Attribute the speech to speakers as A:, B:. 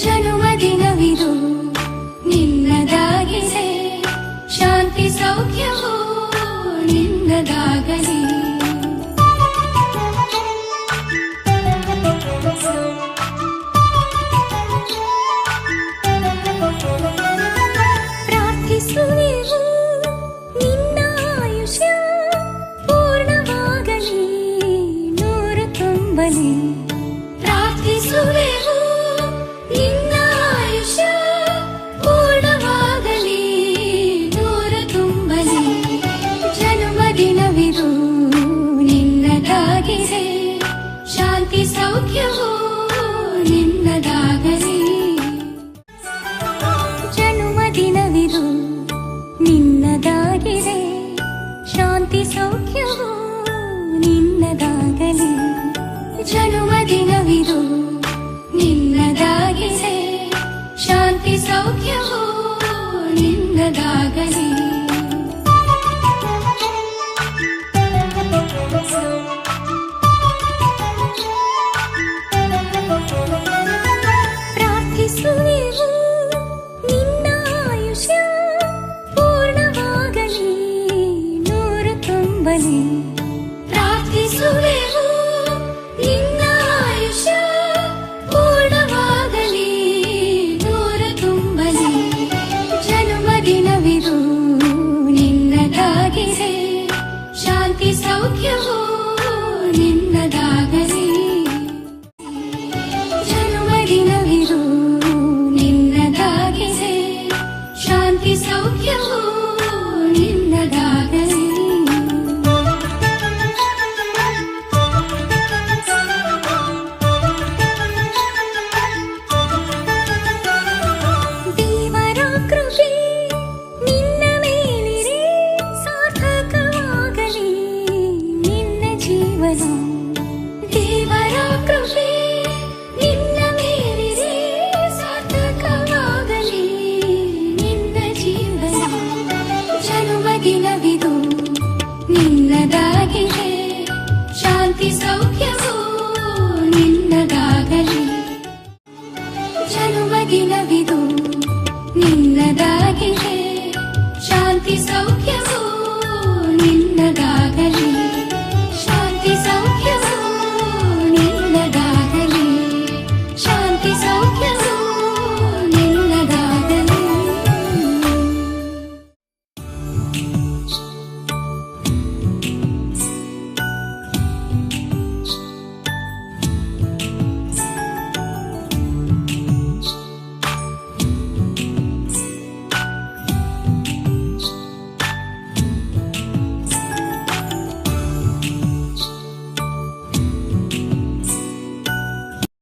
A: ಜನುಮದಿನವಿದು ನಿನ್ನದಾಗಿದೆ, ಶಾಂತಿ ಸೌಖ್ಯವೂ ನಿನ್ನದಾಗಲಿ. ಪ್ರಾರ್ಥಿಸುವೆವು ನಿನ್ನ ಆಯುಷ್ಯ ಪೂರ್ಣವಾಗಲಿ, ನೂರು ತುಂಬಲಿ. ಪ್ರಾರ್ಥಿಸುವೆವು ನಿನ್ನ ಆಯುಷ್ಯ ಪೂರ್ಣವಾಗಲಿ, ನೂರು ತುಂಬಲಿ. ಜನ್ಮದಿನವಿದು ನಿನ್ನದಾಗಿದೆ, ಶಾಂತಿ ಸೌಖ್ಯವೂ ನಿನ್ನದಾಗಲಿ. ಜನ್ಮದಿನವಿದು ನಿನ್ನದಾಗಿದೆ, ಶಾಂತಿ ಸೌಖ್ಯವೂ ನಿನ್ನದಾಗಲಿ. ಜನ್ಮದಿನವಿದು ನಿನ್ನದಾಗಿದೆ, ಶಾಂತಿ ಸೌಖ್ಯವೂ ನಿನ್ನದಾಗಲಿ. ಪ್ರಾರ್ಥಿಸುವೆವು ನಿನ್ನ ಆಯುಷ್ಯ ಪೂರ್ಣವಾಗಲಿ, ನೂರು ತುಂಬಲಿ. ಪ್ರಾರ್ಥಿಸುವೆವು ನಿನ್ನ ಆಯುಷ್ಯ ಪೂರ್ಣವಾಗಲಿ, ನೂರು ತುಂಬಲಿ. ಜನ್ಮದಿನವಿದು ನಿನ್ನದಾಗಿದೆ, ಶಾಂತಿ ಸೌಖ್ಯವೂ ನಿನ್ನದಾಗಲಿ. ಜನ್ಮದಿನವಿದು ನಿನ್ನದಾಗಿದೆ, ಶಾಂತಿ ಸೌಖ್ಯವೂ ನಿನ್ನದಾಗಲಿ. ದೇವರ ಕೃಪೆ ನಿನ್ನ ಮೇಲಿರೆ, ಸಾರ್ಥಕವಾಗಲಿ ನಿನ್ನ ಜೀವನ. ದೇವರ ಕೃಪೆ ನಿನ್ನ ಮೇಲಿರೆ, ಸಾರ್ಥಕವಾಗಲಿ ನಿನ್ನ ಜೀವನ. ಜನ್ಮದಿನವಿದು ನಿನ್ನದಾಗಿದೆ, ಶಾಂತಿ ಸೌಖ್ಯವೂ ನಿನ್ನದಾಗಲಿ. ಜನ್ಮದಿನವಿದು